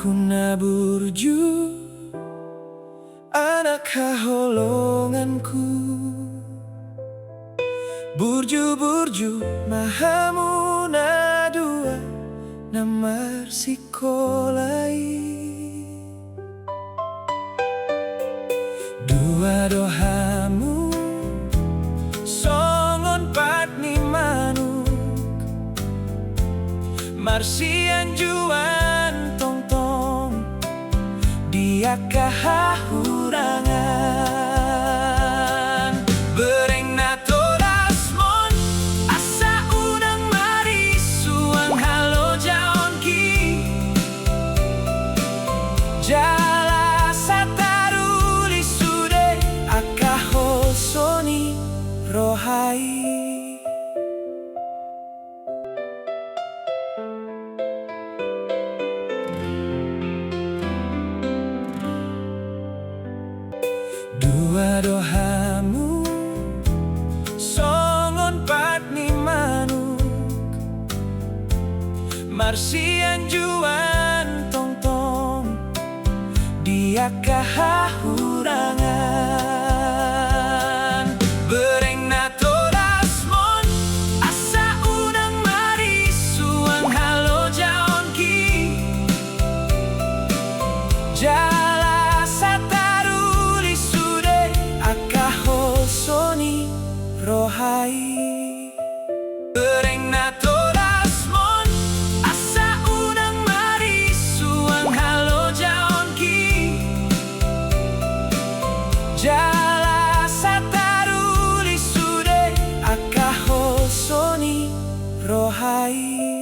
Kuna burju anak kaholonganku, burju-burju mahamuna dua namar sikolai. Dua dohamu songon patni manuk, marsian juan tong-tong dia kahahurangan. Bereng natoras mon asa unang marisuang halo jaon ki, jala sataruli sude akahosoni rohai. Dua dohamu songon patni manuk, marsian juan tong-tong dia kahahurangan. Bereng natoras mon asa unang marisuang halo jaon ki, jala sataruli sude akahosoni rohai. Bereng natoras mon asa unang marisuang halo jaon ki, jala sataruli sude akahosoni rohai.